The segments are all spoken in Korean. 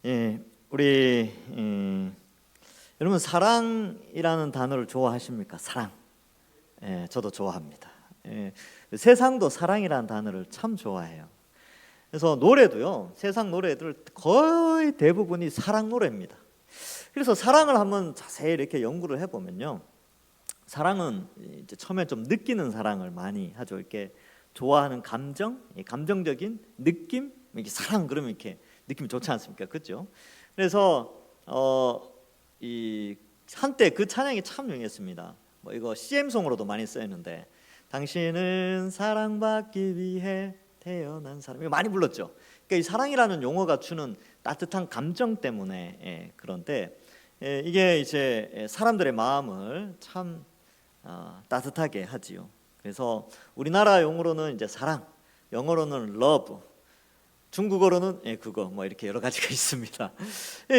예, 우리 여러분 사랑이라는 단어를 좋아하십니까? 사랑. 예, 저도 좋아합니다. 예, 세상도 사랑이라는 단어를 참 좋아해요. 그래서 노래도요, 세상 노래들 거의 대부분이 사랑 노래입니다. 그래서 사랑을 한번 자세히 이렇게 연구를 해보면요, 사랑은 이제 처음에 좀 느끼는 사랑을 많이 하죠. 이렇게 좋아하는 감정, 감정적인 느낌, 이게 사랑 그러면 이렇게 느낌이 좋지 않습니까? 그렇죠? 그래서 이 한때 그 찬양이 참 유행했습니다. 뭐 이거 CM송으로도 많이 쓰였는데, 당신은 사랑받기 위해 태어난 사람, 이거 많이 불렀죠. 그러니까 이 사랑이라는 용어가 주는 따뜻한 감정 때문에 그런데 이게 이제 사람들의 마음을 참 따뜻하게 하지요. 그래서 우리나라 용어로는 이제 사랑, 영어로는 love, 중국어로는 그거 뭐 이렇게 여러 가지가 있습니다.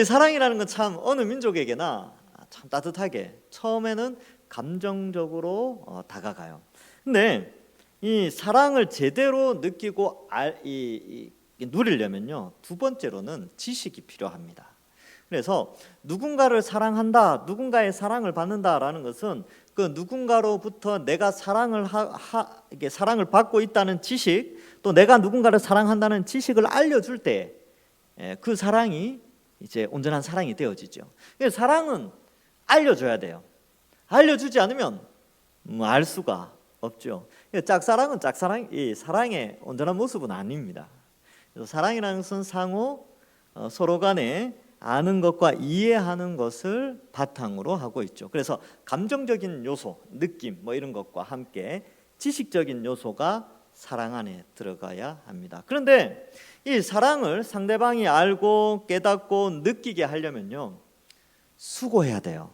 사랑이라는 건 참 어느 민족에게나 참 따뜻하게 처음에는 감정적으로 다가가요. 근데 이 사랑을 제대로 느끼고 누리려면요, 두 번째로는 지식이 필요합니다. 그래서 누군가를 사랑한다, 누군가의 사랑을 받는다라는 것은 그 누군가로부터 내가 사랑을 받고 있다는 지식, 또 내가 누군가를 사랑한다는 지식을 알려줄 때 그 사랑이 이제 온전한 사랑이 되어지죠. 사랑은 알려줘야 돼요. 알려주지 않으면 알 수가 없죠. 짝사랑은 이 사랑의 온전한 모습은 아닙니다. 그래서 사랑이라는 것은 상호 서로 간에 아는 것과 이해하는 것을 바탕으로 하고 있죠. 그래서 감정적인 요소, 느낌 뭐 이런 것과 함께 지식적인 요소가 사랑 안에 들어가야 합니다. 그런데 이 사랑을 상대방이 알고 깨닫고 느끼게 하려면요, 수고해야 돼요.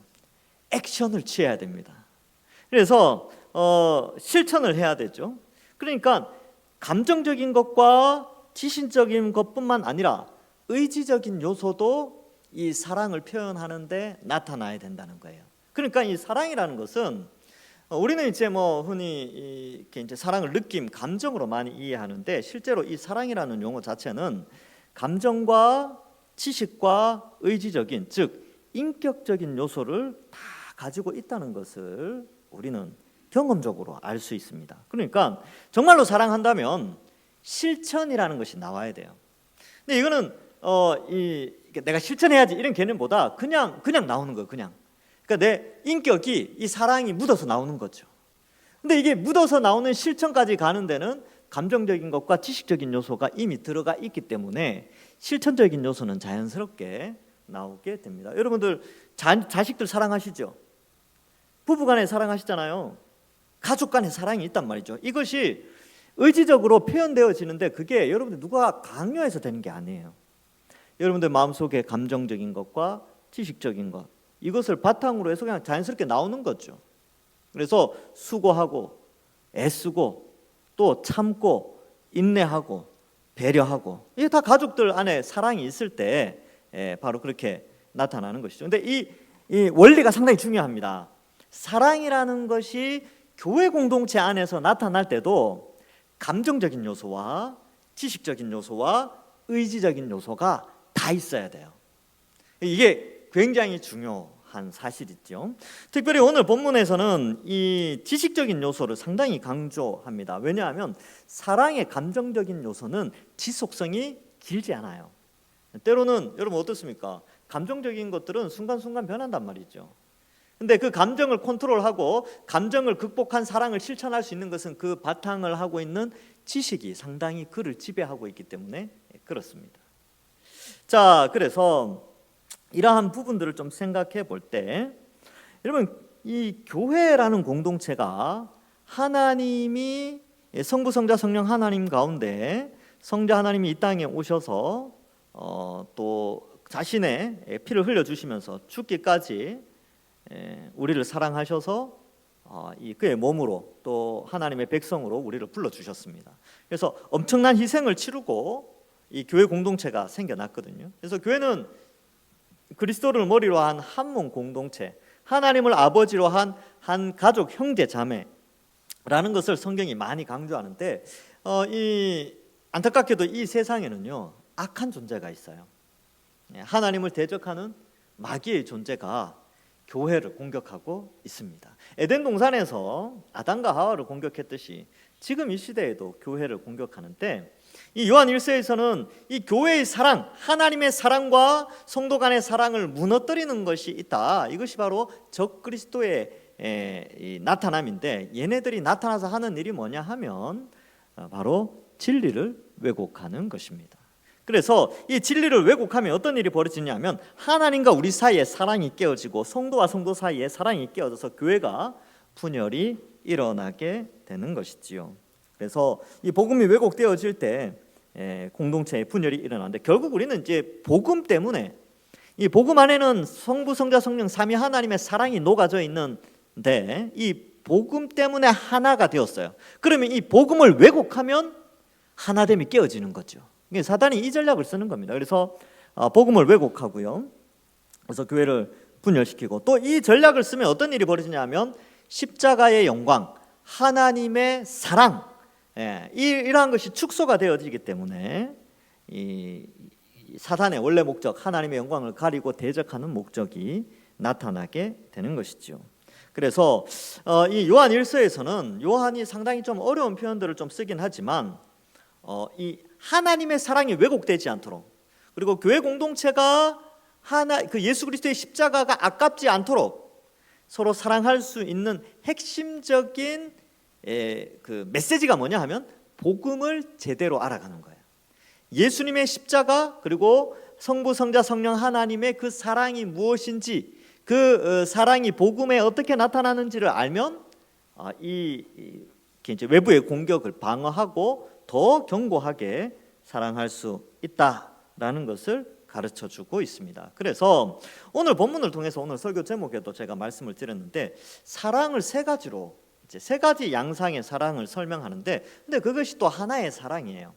액션을 취해야 됩니다. 그래서 실천을 해야 되죠. 그러니까 감정적인 것과 지식적인 것뿐만 아니라 의지적인 요소도 이 사랑을 표현하는데 나타나야 된다는 거예요. 그러니까 이 사랑이라는 것은 우리는 이제 뭐 흔히 이렇게 이제 사랑을 느낌, 감정으로 많이 이해하는데, 실제로 이 사랑이라는 용어 자체는 감정과 지식과 의지적인, 즉 인격적인 요소를 다 가지고 있다는 것을 우리는 경험적으로 알 수 있습니다. 그러니까 정말로 사랑한다면 실천이라는 것이 나와야 돼요. 근데 이거는 내가 실천해야지 이런 개념보다 그냥 나오는 거예요. 그러니까 내 인격이 이 사랑이 묻어서 나오는 거죠. 근데 이게 묻어서 나오는 실천까지 가는 데는 감정적인 것과 지식적인 요소가 이미 들어가 있기 때문에 실천적인 요소는 자연스럽게 나오게 됩니다. 여러분들 자식들 사랑하시죠? 부부간에 사랑하시잖아요. 가족 간에 사랑이 있단 말이죠. 이것이 의지적으로 표현되어지는데 그게 여러분들 누가 강요해서 되는 게 아니에요. 여러분들 마음속에 감정적인 것과 지식적인 것, 이것을 바탕으로 해서 그냥 자연스럽게 나오는 거죠. 그래서 수고하고 애쓰고 또 참고 인내하고 배려하고, 이게 다 가족들 안에 사랑이 있을 때 바로 그렇게 나타나는 것이죠. 근데 이 원리가 상당히 중요합니다. 사랑이라는 것이 교회 공동체 안에서 나타날 때도 감정적인 요소와 지식적인 요소와 의지적인 요소가 다 있어야 돼요. 이게 굉장히 중요한 사실이죠. 특별히 오늘 본문에서는 이 지식적인 요소를 상당히 강조합니다. 왜냐하면 사랑의 감정적인 요소는 지속성이 길지 않아요. 때로는 여러분 어떻습니까? 감정적인 것들은 순간순간 변한단 말이죠. 근데 그 감정을 컨트롤하고 감정을 극복한 사랑을 실천할 수 있는 것은 그 바탕을 하고 있는 지식이 상당히 그를 지배하고 있기 때문에 그렇습니다. 자, 그래서 이러한 부분들을 좀 생각해 볼 때, 여러분 이 교회라는 공동체가 하나님이 성부, 성자, 성령 하나님 가운데 성자 하나님이 이 땅에 오셔서 또 자신의 피를 흘려주시면서 죽기까지 우리를 사랑하셔서 그의 몸으로 또 하나님의 백성으로 우리를 불러주셨습니다. 그래서 엄청난 희생을 치르고 이 교회 공동체가 생겨났거든요. 그래서 교회는 그리스도를 머리로 한 한 몸 공동체, 하나님을 아버지로 한 한 가족 형제 자매라는 것을 성경이 많이 강조하는데, 안타깝게도 이 세상에는요 악한 존재가 있어요. 하나님을 대적하는 마귀의 존재가 교회를 공격하고 있습니다. 에덴 동산에서 아담과 하와를 공격했듯이 지금 이 시대에도 교회를 공격하는데, 이 요한 1서에서는 이 교회의 사랑, 하나님의 사랑과 성도 간의 사랑을 무너뜨리는 것이 있다. 이것이 바로 적그리스도의 나타남인데, 얘네들이 나타나서 하는 일이 뭐냐 하면 바로 진리를 왜곡하는 것입니다. 그래서 이 진리를 왜곡하면 어떤 일이 벌어지냐면 하나님과 우리 사이에 사랑이 깨어지고 성도와 성도 사이에 사랑이 깨어져서 교회가 분열이 일어나게 되는 것이지요. 그래서 이 복음이 왜곡되어질 때 공동체의 분열이 일어나는데, 결국 우리는 이제 복음 때문에, 이 복음 안에는 성부, 성자, 성령 삼위 하나님의 사랑이 녹아져 있는데 이 복음 때문에 하나가 되었어요. 그러면 이 복음을 왜곡하면 하나됨이 깨어지는 거죠. 사단이 이 전략을 쓰는 겁니다. 그래서 복음을 왜곡하고요, 그래서 교회를 분열시키고, 또 이 전략을 쓰면 어떤 일이 벌어지냐면 십자가의 영광, 하나님의 사랑, 이러한 것이 축소가 되어지기 때문에 이 사단의 원래 목적, 하나님의 영광을 가리고 대적하는 목적이 나타나게 되는 것이죠. 그래서 이 요한 1서에서는 요한이 상당히 좀 어려운 표현들을 좀 쓰긴 하지만 이 하나님의 사랑이 왜곡되지 않도록, 그리고 교회 공동체가 그 예수 그리스도의 십자가가 아깝지 않도록 서로 사랑할 수 있는 핵심적인 그 메시지가 뭐냐 하면 복음을 제대로 알아가는 거예요. 예수님의 십자가, 그리고 성부, 성자, 성령 하나님의 그 사랑이 무엇인지, 그 사랑이 복음에 어떻게 나타나는지를 알면 이제 외부의 공격을 방어하고 더 견고하게 사랑할 수 있다라는 것을 가르쳐주고 있습니다. 그래서 오늘 본문을 통해서 오늘 설교 제목에도 제가 말씀을 드렸는데, 사랑을 세 가지로, 이제 세 가지 양상의 사랑을 설명하는데, 근데 그것이 또 하나의 사랑이에요.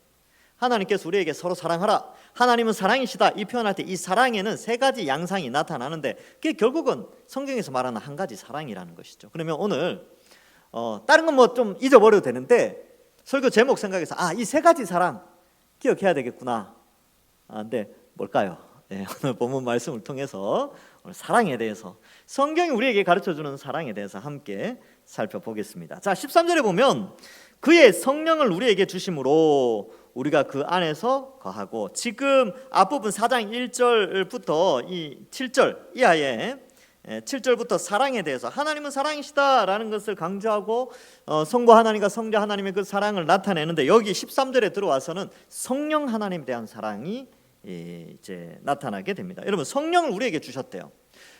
하나님께서 우리에게 서로 사랑하라, 하나님은 사랑이시다, 이 표현할 때 이 사랑에는 세 가지 양상이 나타나는데 그게 결국은 성경에서 말하는 한 가지 사랑이라는 것이죠. 그러면 오늘 다른 건 뭐 좀 잊어버려도 되는데 설교 제목 생각해서 이 세 가지 사랑 기억해야 되겠구나. 근데 뭘까요? 오늘 본문 말씀을 통해서 오늘 사랑에 대해서, 성경이 우리에게 가르쳐주는 사랑에 대해서 함께 살펴보겠습니다. 자, 13절에 보면 그의 성령을 우리에게 주심으로 우리가 그 안에서 거하고, 지금 앞부분 4장 1절부터 이 7절 이하에 7절부터 사랑에 대해서, 하나님은 사랑이시다라는 것을 강조하고 성부 하나님과 성자 하나님의 그 사랑을 나타내는데, 여기 13절에 들어와서는 성령 하나님에 대한 사랑이 이제 나타나게 됩니다. 여러분, 성령을 우리에게 주셨대요.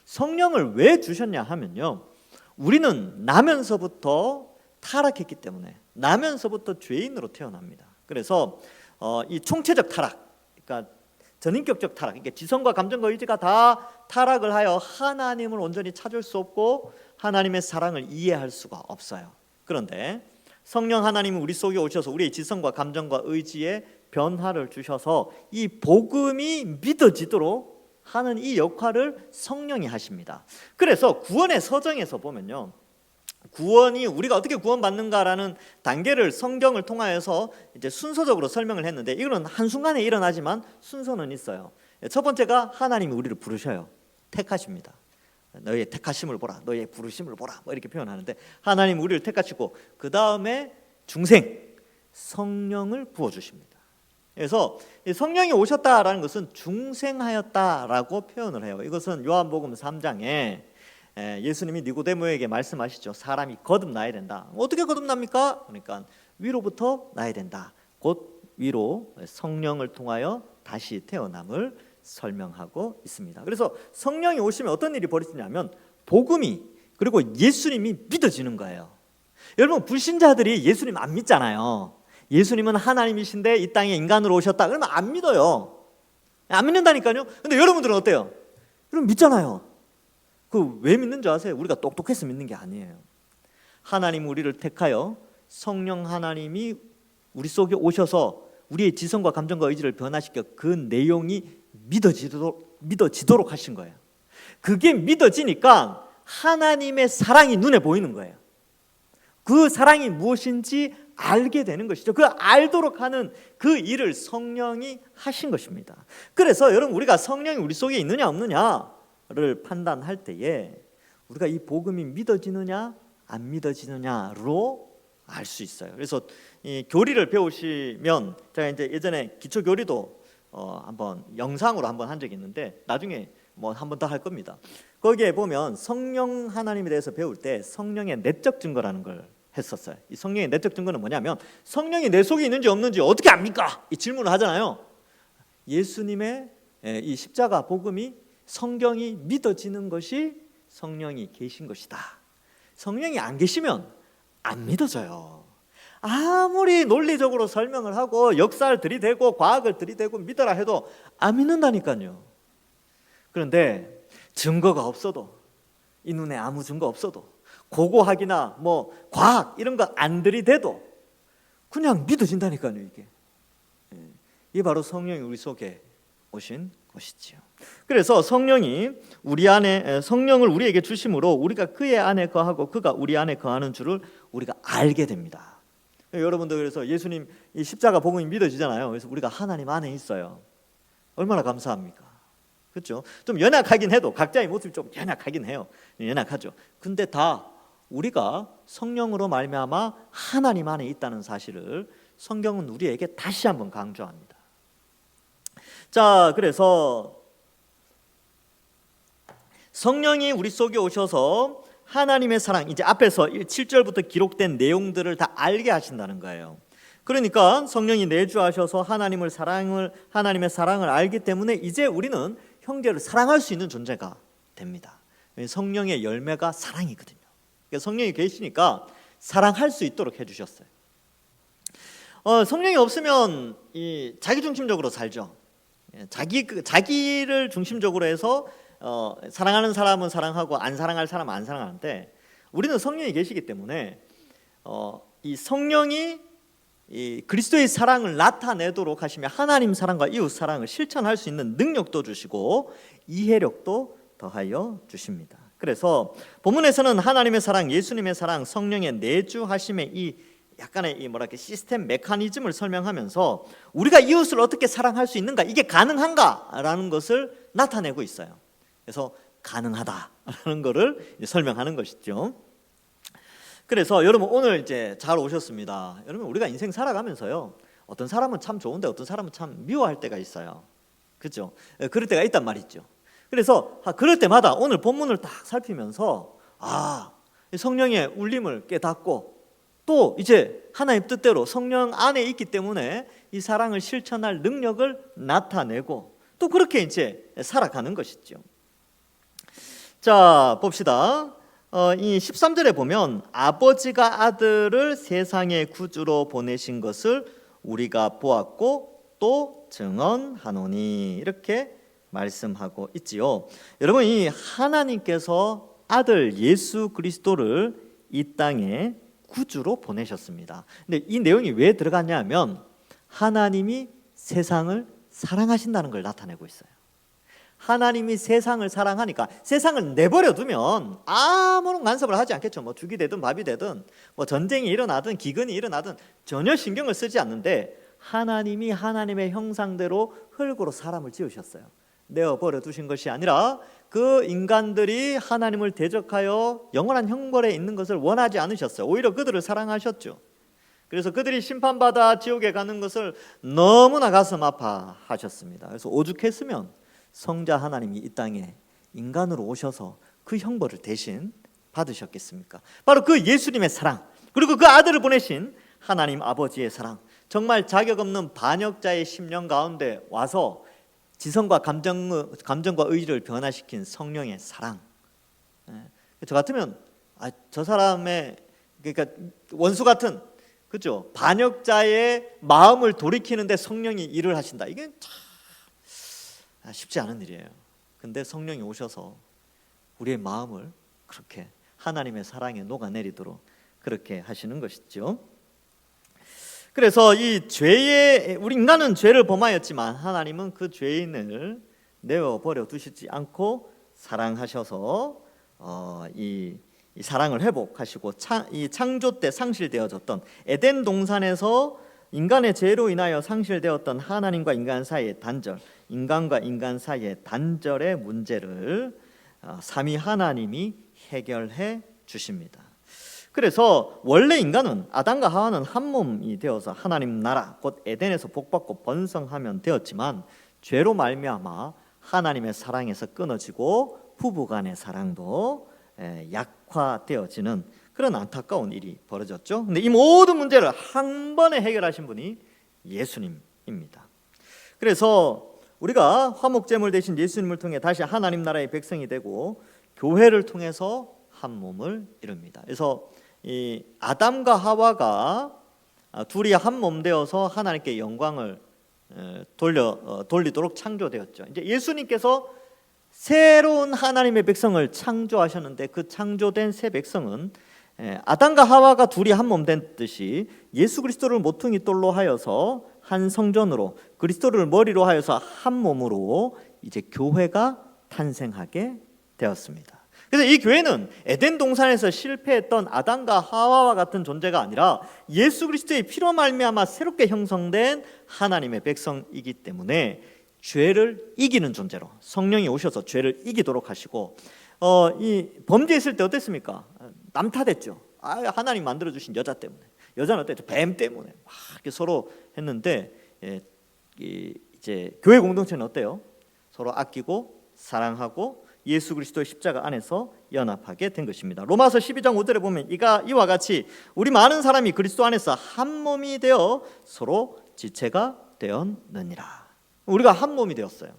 성령을 왜 주셨냐 하면요, 우리는 나면서부터 타락했기 때문에, 나면서부터 죄인으로 태어납니다. 그래서 이 총체적 타락, 그러니까 전인격적 타락, 그러니까 지성과 감정과 의지가 다 타락을 하여 하나님을 온전히 찾을 수 없고 하나님의 사랑을 이해할 수가 없어요. 그런데 성령 하나님은 우리 속에 오셔서 우리의 지성과 감정과 의지에 변화를 주셔서 이 복음이 믿어지도록 하는 이 역할을 성령이 하십니다. 그래서 구원의 서정에서 보면요, 구원이, 우리가 어떻게 구원받는가라는 단계를 성경을 통하여서 이제 순서적으로 설명을 했는데, 이거는 한순간에 일어나지만 순서는 있어요. 첫 번째가 하나님이 우리를 부르셔요. 택하십니다. 너희의 택하심을 보라, 너희의 부르심을 보라, 뭐 이렇게 표현하는데, 하나님 우리를 택하시고 그 다음에 중생 성령을 부어주십니다. 그래서 성령이 오셨다라는 것은 중생하였다라고 표현을 해요. 이것은 요한복음 3장에 예수님이 니고데모에게 말씀하시죠. 사람이 거듭나야 된다. 어떻게 거듭납니까? 그러니까 위로부터 나야 된다. 곧 위로, 성령을 통하여 다시 태어남을 설명하고 있습니다. 그래서 성령이 오시면 어떤 일이 벌어지냐면 복음이, 그리고 예수님이 믿어지는 거예요. 여러분, 불신자들이 예수님 안 믿잖아요. 예수님은 하나님이신데 이 땅에 인간으로 오셨다 그러면 안 믿어요. 안 믿는다니까요. 근데 여러분들은 어때요? 여러분 믿잖아요. 그 왜 믿는 줄 아세요? 우리가 똑똑해서 믿는 게 아니에요. 하나님 우리를 택하여 성령 하나님이 우리 속에 오셔서 우리의 지성과 감정과 의지를 변화시켜 그 내용이 믿어지도록 하신 거예요. 그게 믿어지니까 하나님의 사랑이 눈에 보이는 거예요. 그 사랑이 무엇인지 알게 되는 것이죠. 그 알도록 하는 그 일을 성령이 하신 것입니다. 그래서 여러분, 우리가 성령이 우리 속에 있느냐 없느냐를 판단할 때에 우리가 이 복음이 믿어지느냐 안 믿어지느냐로 알 수 있어요. 그래서 이 교리를 배우시면, 제가 이제 예전에 기초 교리도 한번 영상으로 한번 한 적이 있는데 나중에 뭐 한 번 더 할 겁니다. 거기에 보면 성령 하나님에 대해서 배울 때 성령의 내적 증거라는 걸 했었어요. 이 성령의 내적 증거는 뭐냐면, 성령이 내 속에 있는지 없는지 어떻게 압니까? 이 질문을 하잖아요. 예수님의 이 십자가 복음이, 성경이 믿어지는 것이 성령이 계신 것이다. 성령이 안 계시면 안 믿어져요. 아무리 논리적으로 설명을 하고 역사를 들이대고 과학을 들이대고 믿어라 해도 안 믿는다니까요. 그런데 증거가 없어도, 이 눈에 아무 증거 없어도, 고고학이나 뭐 과학 이런 거 안 들이대도 그냥 믿어진다니까요. 이게 바로 성령이 우리 속에 오신 것이지요. 그래서 성령이 우리 안에, 성령을 우리에게 주심으로 우리가 그의 안에 거하고 그가 우리 안에 거하는 줄을 우리가 알게 됩니다. 여러분들, 그래서 예수님 이 십자가 복음이 믿어지잖아요. 그래서 우리가 하나님 안에 있어요. 얼마나 감사합니까? 그렇죠? 좀 연약하긴 해도, 각자의 모습이 좀 연약하긴 해요. 연약하죠. 근데 다 우리가 성령으로 말미암아 하나님 안에 있다는 사실을 성경은 우리에게 다시 한번 강조합니다. 자, 그래서 성령이 우리 속에 오셔서 하나님의 사랑, 이제 앞에서 7절부터 기록된 내용들을 다 알게 하신다는 거예요. 그러니까 성령이 내주하셔서 하나님의 사랑을 알기 때문에 이제 우리는 형제를 사랑할 수 있는 존재가 됩니다. 성령의 열매가 사랑이거든요. 그러니까 성령이 계시니까 사랑할 수 있도록 해주셨어요. 성령이 없으면 자기중심적으로 살죠. 자기를 중심적으로 해서 사랑하는 사람은 사랑하고 안 사랑할 사람은 안 사랑하는데, 우리는 성령이 계시기 때문에 이 성령이 이 그리스도의 사랑을 나타내도록 하시며 하나님 사랑과 이웃 사랑을 실천할 수 있는 능력도 주시고 이해력도 더하여 주십니다. 그래서 본문에서는 하나님의 사랑, 예수님의 사랑, 성령의 내주하심의 이 약간의 시스템 메커니즘을 설명하면서 우리가 이웃을 어떻게 사랑할 수 있는가, 이게 가능한가라는 것을 나타내고 있어요. 그래서 가능하다라는 것을 설명하는 것이죠. 그래서 여러분, 오늘 이제 잘 오셨습니다. 여러분, 우리가 인생 살아가면서요, 어떤 사람은 참 좋은데 어떤 사람은 참 미워할 때가 있어요. 그렇죠? 그럴 때가 있단 말이죠. 그래서 그럴 때마다 오늘 본문을 딱 살피면서 성령의 울림을 깨닫고, 또 이제 하나님 뜻대로 성령 안에 있기 때문에 이 사랑을 실천할 능력을 나타내고, 또 그렇게 이제 살아가는 것이죠. 자, 봅시다. 이 13절에 보면 아버지가 아들을 세상의 구주로 보내신 것을 우리가 보았고 또 증언하노니, 이렇게 말씀하고 있지요. 여러분, 이 하나님께서 아들 예수 그리스도를 이 땅에 구주로 보내셨습니다. 근데 이 내용이 왜 들어갔냐면 하나님이 세상을 사랑하신다는 걸 나타내고 있어요. 하나님이 세상을 사랑하니까, 세상을 내버려 두면 아무런 간섭을 하지 않겠죠. 뭐 죽이 되든 밥이 되든 뭐 전쟁이 일어나든 기근이 일어나든 전혀 신경을 쓰지 않는데, 하나님이 하나님의 형상대로 흙으로 사람을 지으셨어요. 내어버려 두신 것이 아니라 그 인간들이 하나님을 대적하여 영원한 형벌에 있는 것을 원하지 않으셨어요. 오히려 그들을 사랑하셨죠. 그래서 그들이 심판받아 지옥에 가는 것을 너무나 가슴 아파하셨습니다. 그래서 오죽했으면 성자 하나님이 이 땅에 인간으로 오셔서 그 형벌을 대신 받으셨겠습니까? 바로 그 예수님의 사랑, 그리고 그 아들을 보내신 하나님 아버지의 사랑, 정말 자격 없는 반역자의 심령 가운데 와서 지성과 감정과 의지를 변화시킨 성령의 사랑. 저 같으면 저 사람의, 그러니까 원수 같은, 그죠, 반역자의 마음을 돌이키는데 성령이 일을 하신다, 이게 참 쉽지 않은 일이에요. 근데 성령이 오셔서 우리의 마음을 그렇게 하나님의 사랑에 녹아내리도록 그렇게 하시는 것이죠. 그래서 이 우리 인간은 죄를 범하였지만 하나님은 그 죄인을 내어버려 두시지 않고 사랑하셔서 이 사랑을 회복하시고 이 창조 때 상실되어졌던 에덴 동산에서 인간의 죄로 인하여 상실되었던 하나님과 인간 사이의 단절, 인간과 인간 사이의 단절의 문제를 삼위 하나님이 해결해 주십니다. 그래서 원래 인간은 아담과 하와는 한 몸이 되어서 하나님 나라 곧 에덴에서 복받고 번성하면 되었지만 죄로 말미암아 하나님의 사랑에서 끊어지고 부부간의 사랑도 약화되어지는 그런 안타까운 일이 벌어졌죠. 근데 이 모든 문제를 한 번에 해결하신 분이 예수님입니다. 그래서 우리가 화목제물 대신 예수님을 통해 다시 하나님 나라의 백성이 되고 교회를 통해서 한 몸을 이룹니다. 그래서 이 아담과 하와가 둘이 한 몸 되어서 하나님께 영광을 돌리도록 창조되었죠. 이제 예수님께서 새로운 하나님의 백성을 창조하셨는데 그 창조된 새 백성은 아담과 하와가 둘이 한 몸 된 듯이 예수 그리스도를 모퉁이 돌로 하여서 한 성전으로 그리스도를 머리로 하여서 한 몸으로 이제 교회가 탄생하게 되었습니다. 그래서 이 교회는 에덴 동산에서 실패했던 아담과 하와와 같은 존재가 아니라 예수 그리스도의 피로 말미암아 새롭게 형성된 하나님의 백성이기 때문에 죄를 이기는 존재로 성령이 오셔서 죄를 이기도록 하시고 이 범죄했을 때 어땠습니까? 남탓했죠. 하나님 만들어주신 여자 때문에. 여자는 어땠죠? 뱀 때문에 막 이렇게 서로 했는데 이제 교회 공동체는 어때요? 서로 아끼고 사랑하고 예수 그리스도의 십자가 안에서 연합하게 된 것입니다. 로마서 12장 5절에 보면 이와 같이 우리 많은 사람이 그리스도 안에서 한 몸이 되어 서로 지체가 되었느니라. 우리가 한 몸이 되었어요.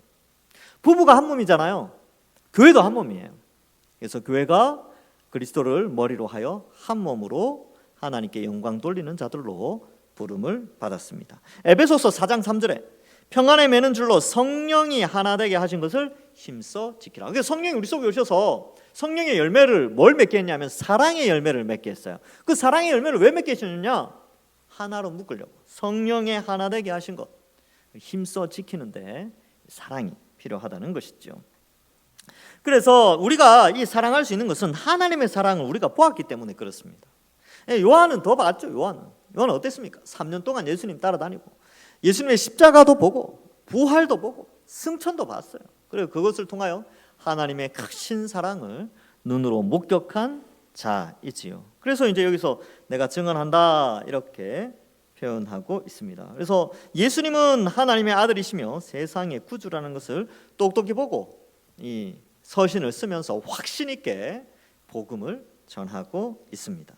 부부가 한 몸이잖아요. 교회도 한 몸이에요. 그래서 교회가 그리스도를 머리로 하여 한 몸으로 하나님께 영광 돌리는 자들로 부름을 받았습니다. 에베소서 4장 3절에 평안에 매는 줄로 성령이 하나 되게 하신 것을 힘써 지키라. 그래서 성령이 우리 속에 오셔서 성령의 열매를 뭘 맺게 했냐면 사랑의 열매를 맺게 했어요. 그 사랑의 열매를 왜 맺게 하셨느냐? 하나로 묶으려고. 성령의 하나 되게 하신 것 힘써 지키는데 사랑이 필요하다는 것이죠. 그래서 우리가 이 사랑할 수 있는 것은 하나님의 사랑을 우리가 보았기 때문에 그렇습니다. 요한은 더 봤죠. 요한은 어땠습니까? 3년 동안 예수님 따라다니고 예수님의 십자가도 보고 부활도 보고 승천도 봤어요. 그리고 그것을 통하여 하나님의 크신 사랑을 눈으로 목격한 자이지요. 그래서 이제 여기서 내가 증언한다 이렇게 표현하고 있습니다. 그래서 예수님은 하나님의 아들이시며 세상의 구주라는 것을 똑똑히 보고 이 서신을 쓰면서 확신 있게 복음을 전하고 있습니다.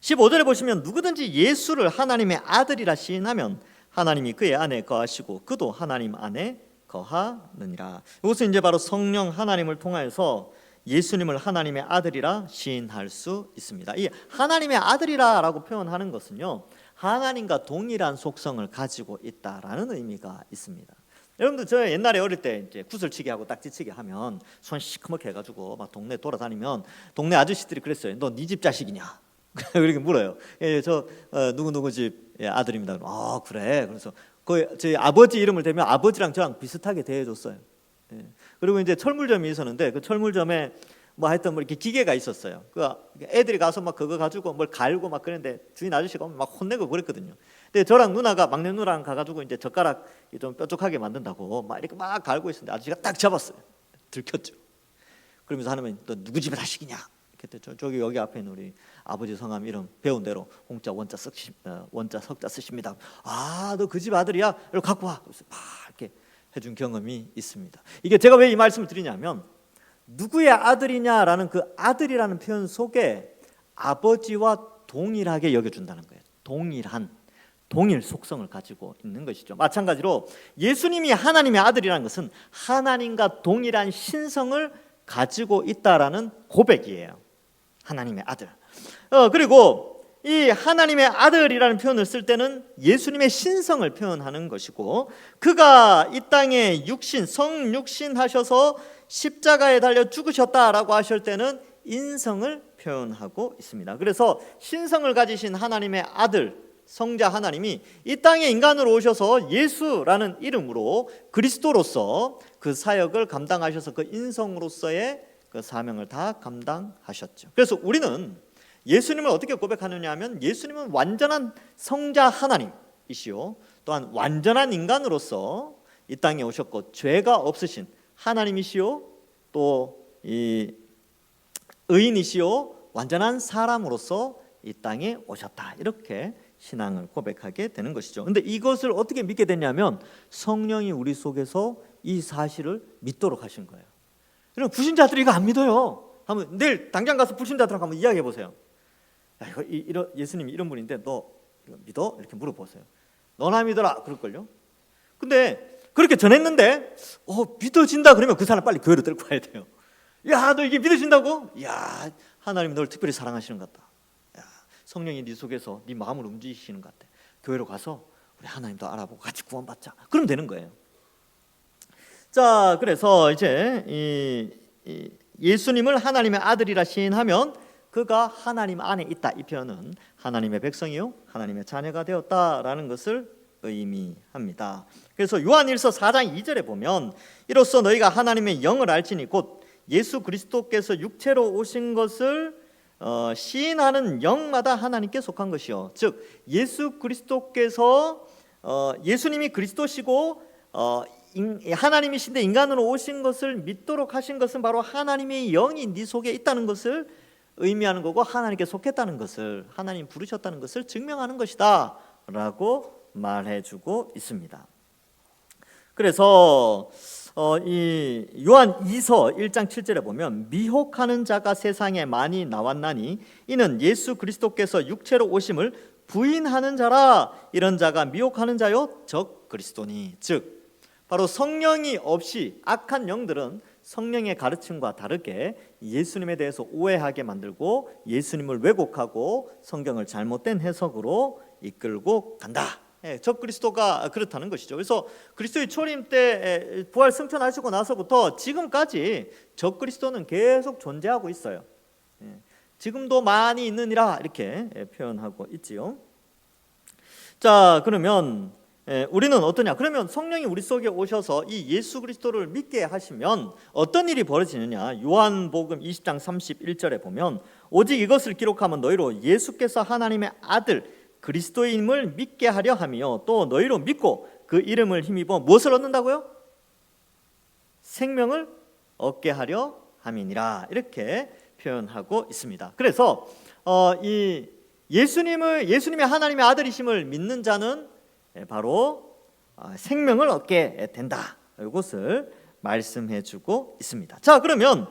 15절에 보시면 누구든지 예수를 하나님의 아들이라 시인하면 하나님이 그의 안에 거하시고 그도 하나님 안에 거하느니라. 이것은 이제 바로 성령 하나님을 통하여서 예수님을 하나님의 아들이라 시인할 수 있습니다. 이 하나님의 아들이라라고 표현하는 것은요, 하나님과 동일한 속성을 가지고 있다라는 의미가 있습니다. 여러분들 저 옛날에 어릴 때 이제 구슬치기 하고 딱지치기 하면 손 시커멓게 해가지고 막 동네 돌아다니면 동네 아저씨들이 그랬어요. 너 네 집 자식이냐? 그렇게 물어요. 저 누구 집 아들입니다. 아 그래. 그래서 제 아버지 이름을 대면 아버지랑 저랑 비슷하게 대해줬어요. 그리고 이제 철물점이 있었는데 그 철물점에 뭐 하여튼 뭐 이렇게 기계가 있었어요. 그 애들이 가서 막 그거 가지고 뭘 갈고 막 그랬는데 주인 아저씨가 막 혼내고 그랬거든요. 근데 저랑 누나가 막내 누나랑 가가지고 이제 젓가락 좀 뾰족하게 만든다고 막 이렇게 막 갈고 있었는데 아저씨가 딱 잡았어요. 들켰죠. 그러면서 하나님 너 누구 집의 자식이냐? 저기 여기 앞에 있는 우리 아버지 성함 이름 배운 대로 홍자 원자 석자 쓰십니다. 아 너 그 집 아들이야? 이렇게 갖고 와. 그래서 막 이렇게 해준 경험이 있습니다. 이게 제가 왜 이 말씀을 드리냐면 누구의 아들이냐라는 그 아들이라는 표현 속에 아버지와 동일하게 여겨준다는 거예요. 동일 속성을 가지고 있는 것이죠. 마찬가지로 예수님이 하나님의 아들이라는 것은 하나님과 동일한 신성을 가지고 있다라는 고백이에요. 하나님의 아들. 그리고 이 하나님의 아들이라는 표현을 쓸 때는 예수님의 신성을 표현하는 것이고 그가 이 땅에 성육신 하셔서 십자가에 달려 죽으셨다라고 하실 때는 인성을 표현하고 있습니다. 그래서 신성을 가지신 하나님의 아들 성자 하나님이 이 땅에 인간으로 오셔서 예수라는 이름으로 그리스도로서 그 사역을 감당하셔서 그 인성으로서의 그 사명을 다 감당하셨죠. 그래서 우리는 예수님을 어떻게 고백하느냐 하면 예수님은 완전한 성자 하나님이시오, 또한 완전한 인간으로서 이 땅에 오셨고 죄가 없으신 하나님이시오, 또 이 의인이시오, 완전한 사람으로서 이 땅에 오셨다, 이렇게 신앙을 고백하게 되는 것이죠. 근데 이것을 어떻게 믿게 됐냐면 성령이 우리 속에서 이 사실을 믿도록 하신 거예요. 여러분, 불신자들이 이거 안 믿어요. 한번 내일 당장 가서 불신자들하고 한번 이야기해 보세요. 야, 이거 예수님이 이런 분인데 너 이거 믿어? 이렇게 물어보세요. 너나 믿어라 그럴걸요. 근데 그렇게 전했는데 믿어진다 그러면 그 사람 빨리 교회로 데리고 가야 돼요. 야, 너 이게 믿어진다고? 야, 하나님이 널 특별히 사랑하시는 것 같다. 야, 성령이 네 속에서 네 마음을 움직이시는 것 같아. 교회로 가서 우리 하나님도 알아보고 같이 구원받자. 그러면 되는 거예요. 자, 그래서 이제 이 예수님을 하나님의 아들이라 시인하면 그가 하나님 안에 있다, 이 표현은 하나님의 백성이요 하나님의 자녀가 되었다라는 것을 의미합니다. 그래서 요한일서 4장 2절에 보면 이로써 너희가 하나님의 영을 알지니 곧 예수 그리스도께서 육체로 오신 것을 시인하는 영마다 하나님께 속한 것이요, 즉 예수 그리스도께서 예수님이 그리스도시고 하나님이신데 인간으로 오신 것을 믿도록 하신 것은 바로 하나님의 영이 네 속에 있다는 것을 의미하는 거고, 하나님께 속했다는 것을, 하나님 부르셨다는 것을 증명하는 것이다 라고 말해주고 있습니다. 그래서 이 요한 2서 1장 7절에 보면 미혹하는 자가 세상에 많이 나왔나니 이는 예수 그리스도께서 육체로 오심을 부인하는 자라. 이런 자가 미혹하는 자요 적 그리스도니. 즉 바로 성령이 없이 악한 영들은 성령의 가르침과 다르게 예수님에 대해서 오해하게 만들고 예수님을 왜곡하고 성경을 잘못된 해석으로 이끌고 간다. 적 그리스도가 그렇다는 것이죠. 그래서 그리스도의 초림 때 부활 승천하시고 나서부터 지금까지 적 그리스도는 계속 존재하고 있어요. 지금도 많이 있느니라 이렇게 표현하고 있지요. 자, 그러면 우리는 어떠냐? 그러면 성령이 우리 속에 오셔서 이 예수 그리스도를 믿게 하시면 어떤 일이 벌어지느냐? 요한복음 20장 31절에 보면 오직 이것을 기록하면 너희로 예수께서 하나님의 아들 그리스도임을 믿게 하려 하며 또 너희로 믿고 그 이름을 힘입어 무엇을 얻는다고요? 생명을 얻게 하려 함이니라, 이렇게 표현하고 있습니다. 그래서 이 예수님의 하나님의 아들이심을 믿는 자는 바로 생명을 얻게 된다, 이것을 말씀해주고 있습니다. 자, 그러면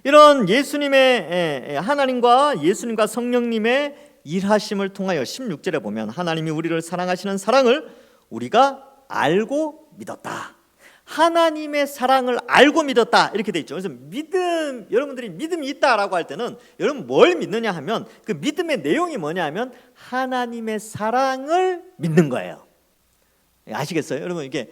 이런 예수님의 하나님과 예수님과 성령님의 일하심을 통하여 16절에 보면 하나님이 우리를 사랑하시는 사랑을 우리가 알고 믿었다. 하나님의 사랑을 알고 믿었다, 이렇게 돼 있죠. 그래서 믿음, 여러분들이 믿음이 있다라고 할 때는 여러분 뭘 믿느냐 하면 그 믿음의 내용이 뭐냐 하면 하나님의 사랑을 믿는 거예요. 아시겠어요? 여러분 이게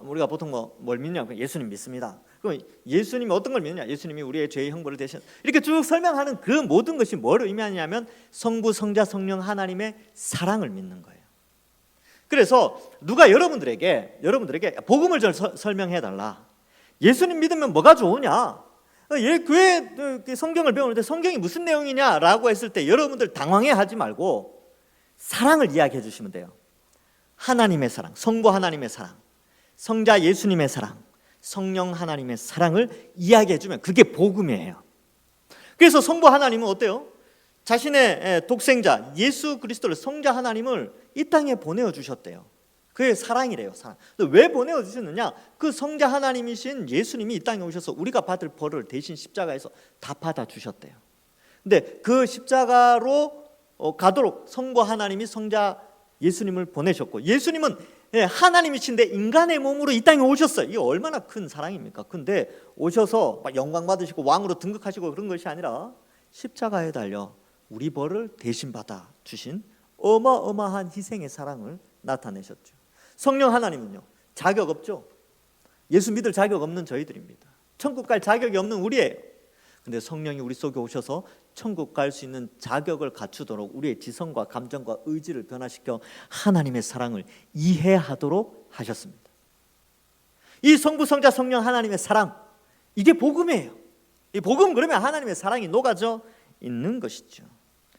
우리가 보통 뭘 믿냐? 예수님 믿습니다. 그럼 예수님이 어떤 걸 믿느냐? 예수님이 우리의 죄의 형벌을 대신, 이렇게 쭉 설명하는 그 모든 것이 뭘 의미하냐면 성부, 성자, 성령 하나님의 사랑을 믿는 거예요. 그래서 누가 여러분들에게 복음을 좀 설명해 달라. 예수님 믿으면 뭐가 좋으냐? 교회 성경을 배우는데 성경이 무슨 내용이냐라고 했을 때 여러분들 당황해하지 말고 사랑을 이야기해 주시면 돼요. 하나님의 사랑, 성부 하나님의 사랑, 성자 예수님의 사랑, 성령 하나님의 사랑을 이야기해 주면 그게 복음이에요. 그래서 성부 하나님은 어때요? 자신의 독생자 예수 그리스도를, 성자 하나님을 이 땅에 보내어 주셨대요. 그게 사랑이래요. 사랑. 왜 보내어 주셨느냐? 그 성자 하나님이신 예수님이 이 땅에 오셔서 우리가 받을 벌을 대신 십자가에서 다 받아 주셨대요. 근데 그 십자가로 가도록 성부 하나님이 성자 예수님을 보내셨고, 예수님은 하나님이신데 인간의 몸으로 이 땅에 오셨어요. 이게 얼마나 큰 사랑입니까? 근데 오셔서 막 영광 받으시고 왕으로 등극하시고 그런 것이 아니라 십자가에 달려 우리 벌을 대신 받아 주신 어마어마한 희생의 사랑을 나타내셨죠. 성령 하나님은요, 자격 없죠. 예수 믿을 자격 없는 저희들입니다. 천국 갈 자격이 없는 우리예요. 근데 성령이 우리 속에 오셔서 천국 갈 수 있는 자격을 갖추도록 우리의 지성과 감정과 의지를 변화시켜 하나님의 사랑을 이해하도록 하셨습니다. 이 성부, 성자, 성령 하나님의 사랑, 이게 복음이에요. 이 복음 그러면 하나님의 사랑이 녹아져 있는 것이죠.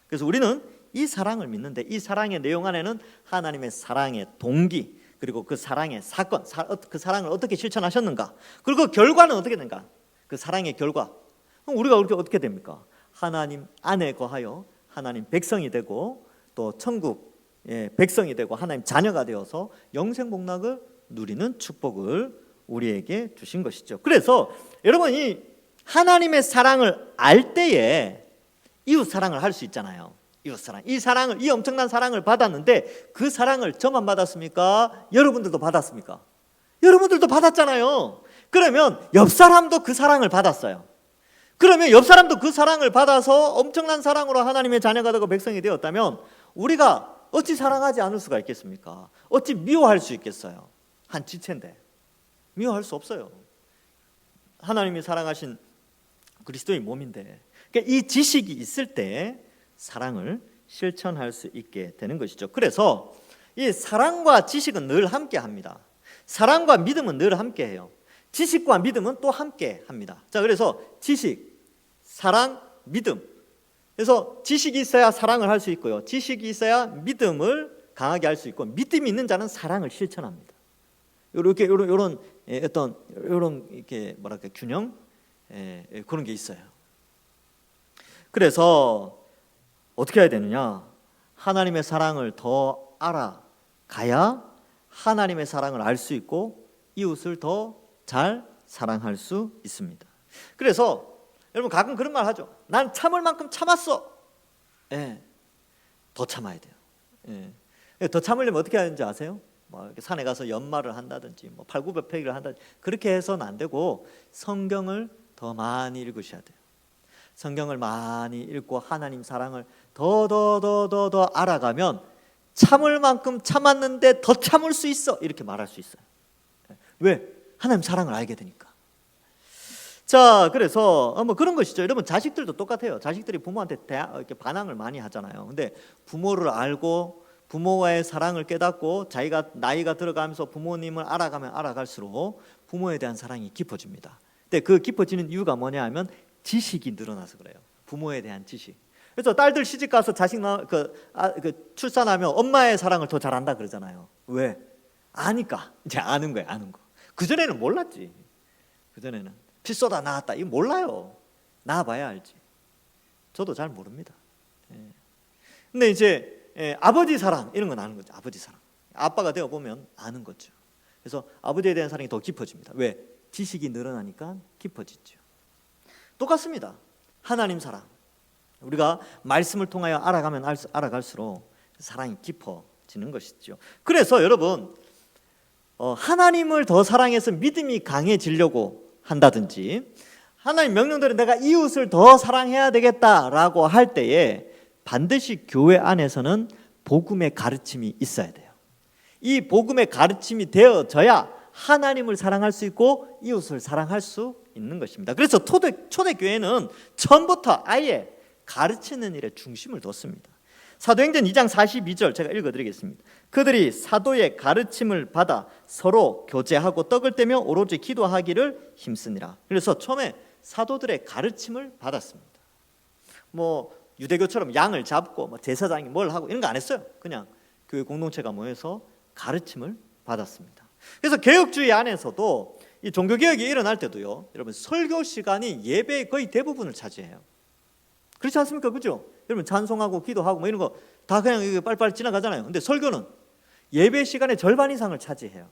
그래서 우리는 이 사랑을 믿는데 이 사랑의 내용 안에는 하나님의 사랑의 동기 그리고 그 사랑의 사건, 그 사랑을 어떻게 실천하셨는가, 그리고 그 결과는 어떻게 되는가, 그 사랑의 결과. 그럼 우리가 그렇게 어떻게 됩니까? 하나님 안에 거하여 하나님 백성이 되고 또 천국 백성이 되고 하나님 자녀가 되어서 영생복락을 누리는 축복을 우리에게 주신 것이죠. 그래서 여러분, 이 하나님의 사랑을 알 때에 이웃 사랑을 할 수 있잖아요. 이웃 사랑, 이 사랑을, 이 엄청난 사랑을 받았는데 그 사랑을 저만 받았습니까? 여러분들도 받았습니까? 여러분들도 받았잖아요. 그러면 옆 사람도 그 사랑을 받았어요. 그러면 옆 사람도 그 사랑을 받아서 엄청난 사랑으로 하나님의 자녀가 되고 백성이 되었다면 우리가 어찌 사랑하지 않을 수가 있겠습니까? 어찌 미워할 수 있겠어요? 한 지체인데 미워할 수 없어요. 하나님이 사랑하신 그리스도의 몸인데, 그러니까 이 지식이 있을 때 사랑을 실천할 수 있게 되는 것이죠. 그래서 이 사랑과 지식은 늘 함께 합니다. 사랑과 믿음은 늘 함께 해요. 지식과 믿음은 또 함께 합니다. 자, 그래서 지식, 사랑, 믿음. 그래서 지식이 있어야 사랑을 할 수 있고요. 지식이 있어야 믿음을 강하게 할 수 있고, 믿음이 있는 자는 사랑을 실천합니다. 이렇게 이런 어떤 이런 이렇게 뭐랄까 균형, 그런 게 있어요. 그래서 어떻게 해야 되느냐? 하나님의 사랑을 더 알아가야 하나님의 사랑을 알 수 있고 이웃을 더 잘 사랑할 수 있습니다. 그래서 여러분 가끔 그런 말 하죠. 난 참을 만큼 참았어. 더 참아야 돼요. 더 참으려면 어떻게 하는지 아세요? 뭐 이렇게 산에 가서 연말을 한다든지 뭐 팔굽혀펴기를 한다든지 그렇게 해서는 안 되고 성경을 더 많이 읽으셔야 돼요. 성경을 많이 읽고 하나님 사랑을 더 알아가면 참을 만큼 참았는데 더 참을 수 있어, 이렇게 말할 수 있어요. 왜? 하나님 사랑을 알게 되니까. 자, 그래서 뭐 그런 것이죠. 여러분, 자식들도 똑같아요. 자식들이 부모한테 이렇게 반항을 많이 하잖아요. 근데 부모를 알고 부모와의 사랑을 깨닫고 자기가 나이가 들어가면서 부모님을 알아가면 알아갈수록 부모에 대한 사랑이 깊어집니다. 근데 그 깊어지는 이유가 뭐냐 하면 지식이 늘어나서 그래요. 부모에 대한 지식. 그래서 딸들 시집 가서 자식 출산하면 엄마의 사랑을 더 잘한다 그러잖아요. 왜? 아니까. 이제 아는 거예요. 아는 거. 그전에는 몰랐지. 그전에는 피 쏟아 낳았다 이거 몰라요. 낳아봐야 알지. 저도 잘 모릅니다. 근데 이제 아버지 사랑 이런 건 아는 거죠. 아버지 사랑. 아빠가 되어 보면 아는 거죠. 그래서 아버지에 대한 사랑이 더 깊어집니다. 왜? 지식이 늘어나니까 깊어지죠. 똑같습니다. 하나님 사랑. 우리가 말씀을 통하여 알아가면 알아갈수록 사랑이 깊어지는 것이죠. 그래서 여러분, 하나님을 더 사랑해서 믿음이 강해지려고 한다든지 하나님 명령대로 내가 이웃을 더 사랑해야 되겠다라고 할 때에 반드시 교회 안에서는 복음의 가르침이 있어야 돼요. 이 복음의 가르침이 되어져야 하나님을 사랑할 수 있고 이웃을 사랑할 수 있는 것입니다. 그래서 초대교회는 처음부터 아예 가르치는 일에 중심을 뒀습니다. 사도행전 2장 42절 제가 읽어드리겠습니다. 그들이 사도의 가르침을 받아 서로 교제하고 떡을 떼며 오로지 기도하기를 힘쓰니라. 그래서 처음에 사도들의 가르침을 받았습니다. 뭐 유대교처럼 양을 잡고 뭐 제사장이 뭘 하고 이런 거 안 했어요. 그냥 교회 공동체가 모여서 가르침을 받았습니다. 그래서 개혁주의 안에서도 이 종교개혁이 일어날 때도요, 여러분 설교 시간이 예배의 거의 대부분을 차지해요. 그렇지 않습니까? 그죠? 여러분 찬송하고 기도하고 뭐 이런 거 다 그냥 빨리빨리 지나가잖아요. 근데 설교는 예배 시간의 절반 이상을 차지해요.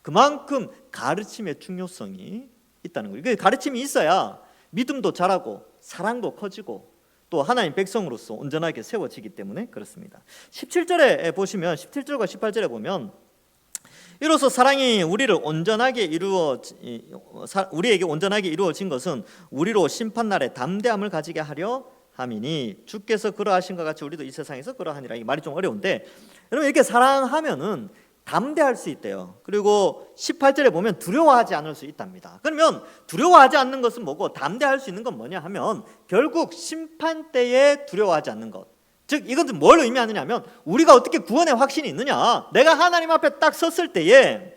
그만큼 가르침의 중요성이 있다는 거예요. 그 가르침이 있어야 믿음도 자라고 사랑도 커지고 또 하나님 백성으로서 온전하게 세워지기 때문에 그렇습니다. 17절에 보시면 17절과 18절에 보면 이로써 사랑이 우리에게 온전하게 이루어진 것은 우리로 심판날에 담대함을 가지게 하려 함이니 주께서 그러하신 것 같이 우리도 이 세상에서 그러하니라. 이 말이 좀 어려운데 여러분 이렇게 사랑하면은 담대할 수 있대요. 그리고 18절에 보면 두려워하지 않을 수 있답니다. 그러면 두려워하지 않는 것은 뭐고 담대할 수 있는 건 뭐냐 하면 결국 심판 때에 두려워하지 않는 것. 즉 이것은 뭘 의미하느냐 하면 우리가 어떻게 구원의 확신이 있느냐. 내가 하나님 앞에 딱 섰을 때에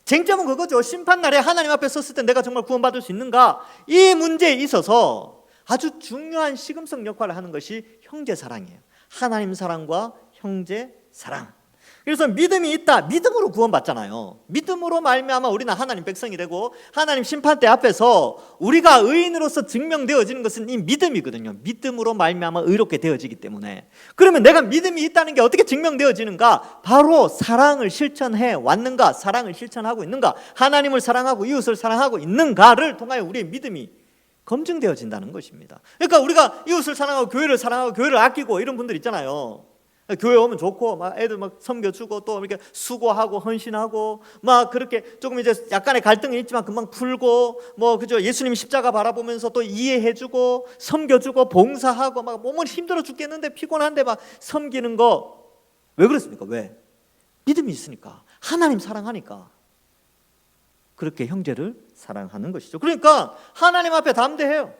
쟁점은 그거죠. 심판날에 하나님 앞에 섰을 때 내가 정말 구원받을 수 있는가? 이 문제에 있어서 아주 중요한 시금석 역할을 하는 것이 형제 사랑이에요. 하나님 사랑과 형제 사랑. 그래서 믿음이 있다. 믿음으로 구원받잖아요. 믿음으로 말미암아 우리는 하나님 백성이 되고 하나님 심판대 앞에서 우리가 의인으로서 증명되어지는 것은 이 믿음이거든요. 믿음으로 말미암아 의롭게 되어지기 때문에. 그러면 내가 믿음이 있다는 게 어떻게 증명되어지는가? 바로 사랑을 실천해 왔는가? 사랑을 실천하고 있는가? 하나님을 사랑하고 이웃을 사랑하고 있는가를 통하여 우리의 믿음이 검증되어진다는 것입니다. 그러니까 우리가 이웃을 사랑하고 교회를 아끼고 이런 분들 있잖아요. 교회 오면 좋고 막 애들 막 섬겨주고 또 이렇게 수고하고 헌신하고 막 그렇게 조금 이제 약간의 갈등이 있지만 금방 풀고 뭐 그죠, 예수님 십자가 바라보면서 또 이해해주고 섬겨주고 봉사하고 막 몸은 힘들어 죽겠는데 피곤한데 막 섬기는 거 왜 그렇습니까? 왜? 믿음이 있으니까, 하나님 사랑하니까 그렇게 형제를 사랑하는 것이죠. 그러니까 하나님 앞에 담대해요.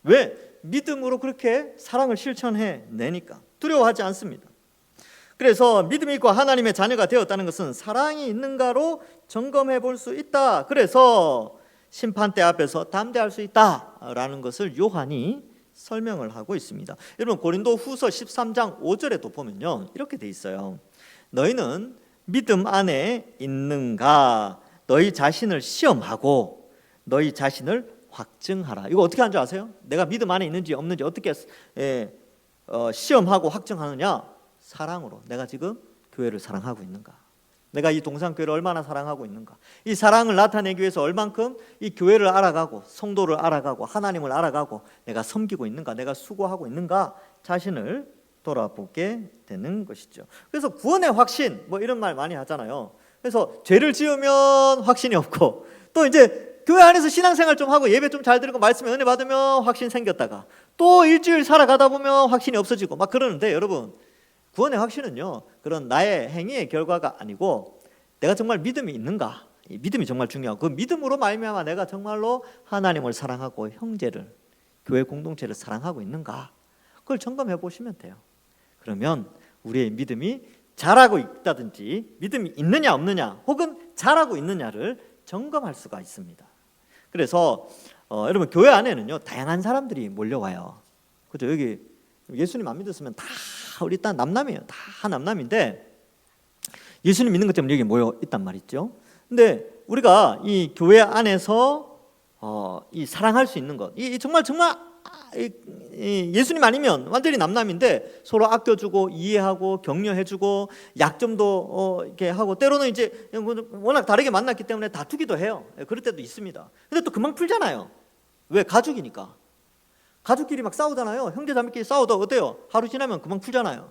왜? 믿음으로 그렇게 사랑을 실천해 내니까 두려워하지 않습니다. 그래서 믿음이 있고 하나님의 자녀가 되었다는 것은 사랑이 있는가로 점검해 볼 수 있다. 그래서 심판대 앞에서 담대할 수 있다라는 것을 요한이 설명을 하고 있습니다. 여러분 고린도 후서 13장 5절에도 보면요 이렇게 돼 있어요. 너희는 믿음 안에 있는가? 너희 자신을 시험하고 너희 자신을 확증하라. 이거 어떻게 하는 줄 아세요? 내가 믿음 안에 있는지 없는지 어떻게 시험하고 확증하느냐? 사랑으로. 내가 지금 교회를 사랑하고 있는가? 내가 이 동산교회를 얼마나 사랑하고 있는가? 이 사랑을 나타내기 위해서 얼만큼 이 교회를 알아가고 성도를 알아가고 하나님을 알아가고 내가 섬기고 있는가? 내가 수고하고 있는가? 자신을 돌아보게 되는 것이죠. 그래서 구원의 확신 뭐 이런 말 많이 하잖아요. 그래서 죄를 지으면 확신이 없고 또 이제 교회 안에서 신앙생활 좀 하고 예배 좀 잘 드리고 말씀에 은혜 받으면 확신 생겼다가 또 일주일 살아가다 보면 확신이 없어지고 막 그러는데, 여러분 구원의 확신은요 그런 나의 행위의 결과가 아니고 내가 정말 믿음이 있는가, 이 믿음이 정말 중요하고 그 믿음으로 말미암아 내가 정말로 하나님을 사랑하고 형제를, 교회 공동체를 사랑하고 있는가, 그걸 점검해 보시면 돼요. 그러면 우리의 믿음이 잘하고 있다든지 믿음이 있느냐 없느냐 혹은 잘하고 있느냐를 점검할 수가 있습니다. 그래서 여러분 교회 안에는요 다양한 사람들이 몰려와요. 그죠? 여기 예수님 안 믿었으면 다 우리 일단 남남이에요. 다 남남인데 예수님 믿는 것 때문에 여기 모여 있단 말이죠. 근데 우리가 이 교회 안에서 이 사랑할 수 있는 것, 이 정말 예수님 아니면 완전히 남남인데 서로 아껴주고 이해하고 격려해주고 약점도 이렇게 하고 때로는 이제 워낙 다르게 만났기 때문에 다투기도 해요. 그럴 때도 있습니다. 근데 또 금방 풀잖아요. 왜? 가족이니까. 가족끼리 막 싸우잖아요. 형제자매끼리 싸워도 어때요? 하루 지나면 금방 풀잖아요.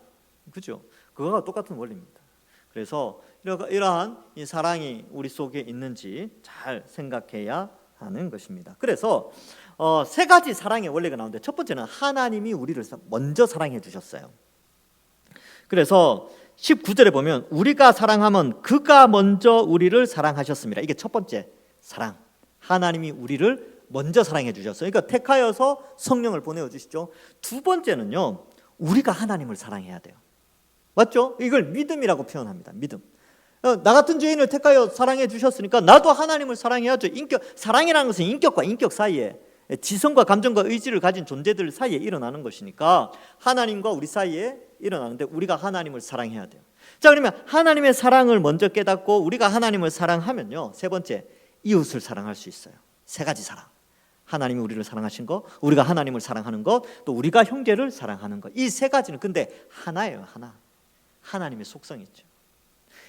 그죠? 그거와 똑같은 원리입니다. 그래서 이러한 이 사랑이 우리 속에 있는지 잘 생각해야 하는 것입니다. 그래서 세 가지 사랑의 원리가 나오는데 첫 번째는 하나님이 우리를 먼저 사랑해 주셨어요. 그래서 19절에 보면 우리가 사랑하면 그가 먼저 우리를 사랑하셨습니다. 이게 첫 번째 사랑. 하나님이 우리를 먼저 사랑해 주셨어요. 그러니까 택하여서 성령을 보내어 주시죠. 두 번째는요 우리가 하나님을 사랑해야 돼요. 맞죠? 이걸 믿음이라고 표현합니다. 믿음. 나 같은 죄인을 택하여 사랑해 주셨으니까 나도 하나님을 사랑해야죠. 사랑이라는 것은 인격과 인격 사이에, 지성과 감정과 의지를 가진 존재들 사이에 일어나는 것이니까 하나님과 우리 사이에 일어나는데 우리가 하나님을 사랑해야 돼요. 자, 그러면 하나님의 사랑을 먼저 깨닫고 우리가 하나님을 사랑하면요 세 번째, 이웃을 사랑할 수 있어요. 세 가지 사랑. 하나님이 우리를 사랑하신 것, 우리가 하나님을 사랑하는 것, 또 우리가 형제를 사랑하는 것. 이 세 가지는 근데 하나예요. 하나. 하나님의 속성이 있죠.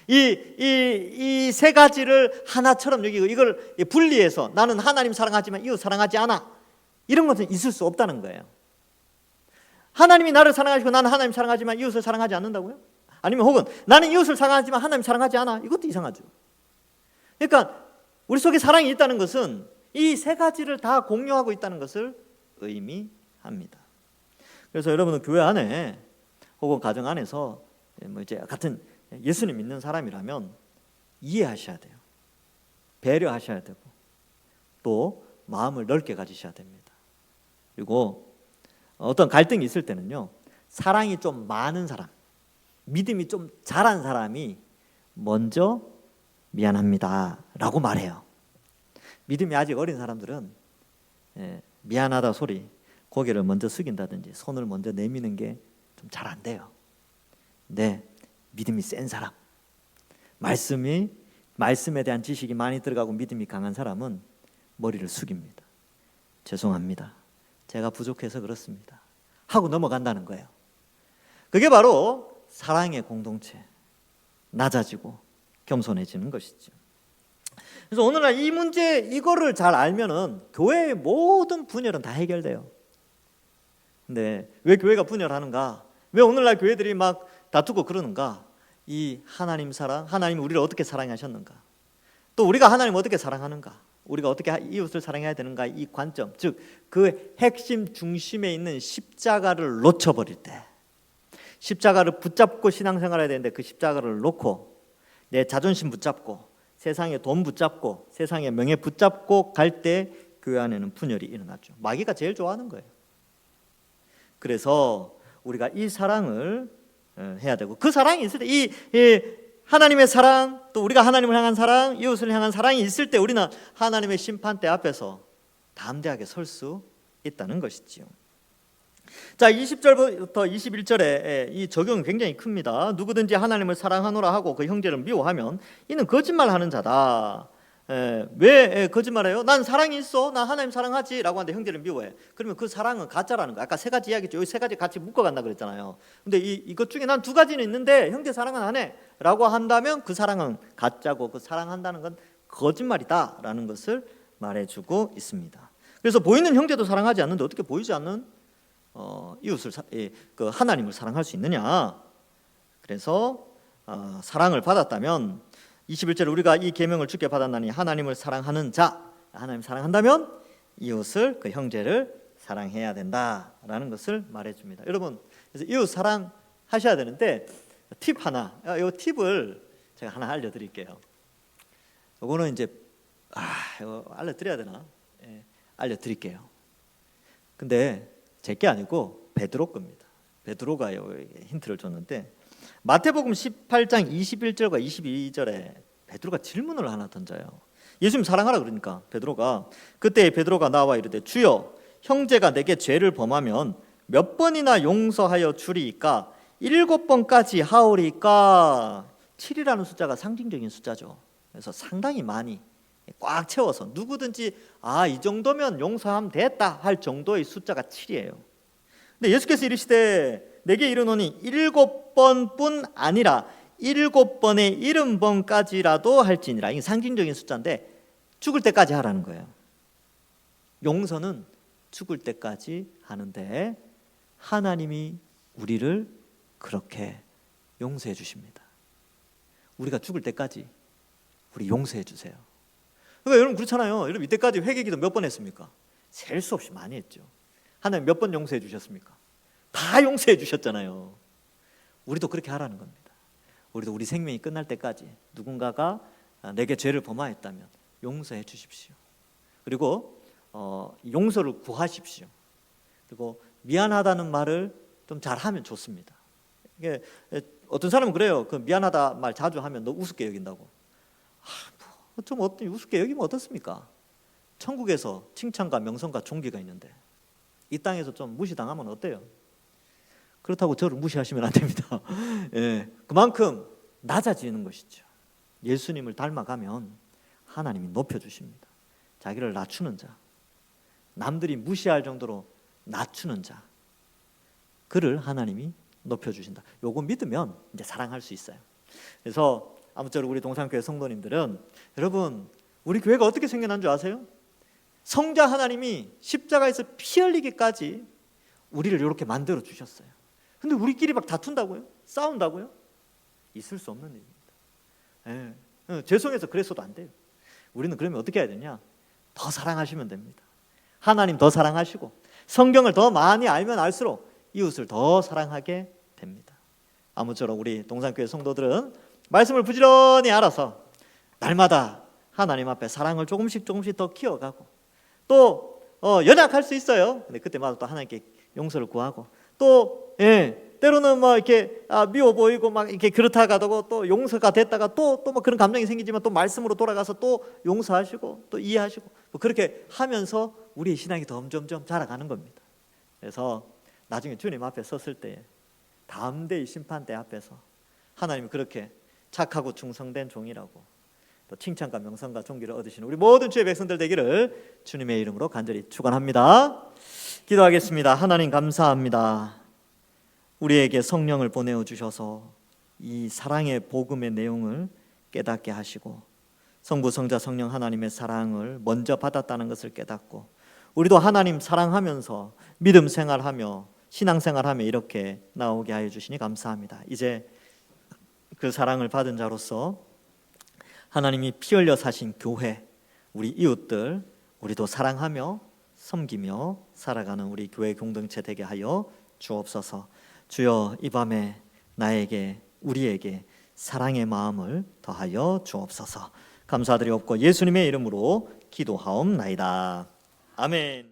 이 세 가지를 하나처럼 여기고 이걸 분리해서 나는 하나님 사랑하지만 이웃 사랑하지 않아, 이런 것은 있을 수 없다는 거예요. 하나님이 나를 사랑하시고 나는 하나님 사랑하지만 이웃을 사랑하지 않는다고요? 아니면 혹은 나는 이웃을 사랑하지만 하나님 사랑하지 않아, 이것도 이상하죠. 그러니까 우리 속에 사랑이 있다는 것은 이 세 가지를 다 공유하고 있다는 것을 의미합니다. 그래서 여러분은 교회 안에 혹은 가정 안에서 뭐 이제 같은 예수님 믿는 사람이라면 이해하셔야 돼요. 배려하셔야 되고 또 마음을 넓게 가지셔야 됩니다. 그리고 어떤 갈등이 있을 때는요 사랑이 좀 많은 사람, 믿음이 좀 잘한 사람이 먼저 미안합니다 라고 말해요. 믿음이 아직 어린 사람들은 미안하다 소리, 고개를 먼저 숙인다든지 손을 먼저 내미는 게 좀 잘 안 돼요. 네, 믿음이 센 사람, 말씀에 대한 지식이 많이 들어가고 믿음이 강한 사람은 머리를 숙입니다. 죄송합니다, 제가 부족해서 그렇습니다 하고 넘어간다는 거예요. 그게 바로 사랑의 공동체, 낮아지고 겸손해지는 것이죠. 그래서 오늘날 이 문제, 이거를 잘 알면은 교회의 모든 분열은 다 해결돼요. 근데 왜 교회가 분열하는가? 왜 오늘날 교회들이 막 다투고 그러는가? 이 하나님 사랑, 하나님이 우리를 어떻게 사랑하셨는가? 또 우리가 하나님을 어떻게 사랑하는가? 우리가 어떻게 이웃을 사랑해야 되는가? 이 관점, 즉 그 핵심 중심에 있는 십자가를 놓쳐버릴 때, 십자가를 붙잡고 신앙생활해야 되는데 그 십자가를 놓고 내 자존심 붙잡고 세상의 돈 붙잡고 세상의 명예 붙잡고 갈 때 교회 안에는 분열이 일어나죠. 마귀가 제일 좋아하는 거예요. 그래서 우리가 이 사랑을 해야 되고, 그 사랑이 있을 때 이 하나님의 사랑, 또 우리가 하나님을 향한 사랑, 이웃을 향한 사랑이 있을 때 우리는 하나님의 심판대 앞에서 담대하게 설 수 있다는 것이지요. 자, 20절부터 21절에 이 적용이 굉장히 큽니다. 누구든지 하나님을 사랑하노라 하고 그 형제를 미워하면 이는 거짓말하는 자다. 왜 거짓말해요? 난 사랑이 있어, 난 하나님 사랑하지 라고 하는데 형제를 미워해. 그러면 그 사랑은 가짜라는 거야. 아까 세 가지 이야기했죠. 여기 세 가지 같이 묶어간다 그랬잖아요. 근데 이것 중에 난 두 가지는 있는데 형제 사랑은 안 해 라고 한다면 그 사랑은 가짜고 그 사랑한다는 건 거짓말이다 라는 것을 말해주고 있습니다. 그래서 보이는 형제도 사랑하지 않는데 어떻게 보이지 않는 이웃을 그 하나님을 사랑할 수 있느냐? 그래서 사랑을 받았다면 21절 우리가 이 계명을 주께 받았나니 하나님을 사랑하는 자, 하나님 사랑한다면 이웃을, 그 형제를 사랑해야 된다라는 것을 말해줍니다. 여러분, 그래서 이웃 사랑하셔야 되는데 팁 하나, 이 팁을 제가 하나 알려드릴게요. 이거는 이제 이거 알려드려야 되나? 알려드릴게요. 근데 제게 아니고 베드로 겁니다. 베드로가 힌트를 줬는데 마태복음 18장 21절과 22절에 베드로가 질문을 하나 던져요. 예수님 사랑하라 그러니까 베드로가, 그때 베드로가 나와 이르되 주여, 형제가 내게 죄를 범하면 몇 번이나 용서하여 주리이까? 7번까지 하오리이까? 7이라는 숫자가 상징적인 숫자죠. 그래서 상당히 많이 꽉 채워서 누구든지 이 정도면 용서하면 됐다 할 정도의 숫자가 7이에요. 근데 예수께서 이르시되 내게 이르노니 7번뿐 아니라 7번의 70번까지라도 할지니라. 이게 상징적인 숫자인데 죽을 때까지 하라는 거예요. 용서는 죽을 때까지 하는데 하나님이 우리를 그렇게 용서해 주십니다. 우리가 죽을 때까지 우리 용서해 주세요. 그러니까 여러분 그렇잖아요. 여러분 이때까지 회개기도 몇 번 했습니까? 셀 수 없이 많이 했죠. 하나님 몇 번 용서해 주셨습니까? 다 용서해 주셨잖아요. 우리도 그렇게 하라는 겁니다. 우리도 우리 생명이 끝날 때까지 누군가가 내게 죄를 범하였다면 용서해 주십시오. 그리고 용서를 구하십시오. 그리고 미안하다는 말을 좀 잘하면 좋습니다. 이게 어떤 사람은 그래요. 그 미안하다 말 자주 하면 너 우습게 여긴다고. 좀 우습게 여기면 어떻습니까? 천국에서 칭찬과 명성과 존귀가 있는데 이 땅에서 좀 무시당하면 어때요? 그렇다고 저를 무시하시면 안 됩니다. 그만큼 낮아지는 것이죠. 예수님을 닮아가면 하나님이 높여주십니다. 자기를 낮추는 자, 남들이 무시할 정도로 낮추는 자, 그를 하나님이 높여주신다. 요거 믿으면 이제 사랑할 수 있어요. 그래서 아무쪼록 우리 동산교회 성도님들은, 여러분 우리 교회가 어떻게 생겨난 줄 아세요? 성자 하나님이 십자가에서 피 흘리기까지 우리를 이렇게 만들어 주셨어요. 근데 우리끼리 막 다툰다고요? 싸운다고요? 있을 수 없는 일입니다. 죄송해서 그랬어도 안 돼요. 우리는 그러면 어떻게 해야 되냐? 더 사랑하시면 됩니다. 하나님 더 사랑하시고 성경을 더 많이 알면 알수록 이웃을 더 사랑하게 됩니다. 아무쪼록 우리 동산교회 성도들은 말씀을 부지런히 알아서 날마다 하나님 앞에 사랑을 조금씩 더 키워가고, 또 연약할 수 있어요. 근데 그때마다 또 하나님께 용서를 구하고, 또 예, 때로는 막 이렇게 미워 보이고 막 이렇게 그렇다가도 또 용서가 됐다가 또 뭐 그런 감정이 생기지만 또 말씀으로 돌아가서 또 용서하시고 또 이해하시고 뭐 그렇게 하면서 우리의 신앙이 점점점 자라가는 겁니다. 그래서 나중에 주님 앞에 섰을 때 다음 대의 심판대 앞에서 하나님이 그렇게 착하고 충성된 종이라고 또 칭찬과 명성과 존귀를 얻으시는 우리 모든 주의 백성들 되기를 주님의 이름으로 간절히 축원합니다. 기도하겠습니다. 하나님 감사합니다. 우리에게 성령을 보내어 주셔서 이 사랑의 복음의 내용을 깨닫게 하시고 성부 성자 성령 하나님의 사랑을 먼저 받았다는 것을 깨닫고 우리도 하나님 사랑하면서 믿음 생활하며 신앙 생활하며 이렇게 나오게 하여 주시니 감사합니다. 이제 그 사랑을 받은 자로서 하나님이 피 흘려 사신 교회, 우리 이웃들 우리도 사랑하며 섬기며 살아가는 우리 교회 공동체 되게 하여 주옵소서. 주여 이 밤에 나에게 우리에게 사랑의 마음을 더하여 주옵소서. 감사드리옵고 예수님의 이름으로 기도하옵나이다. 아멘.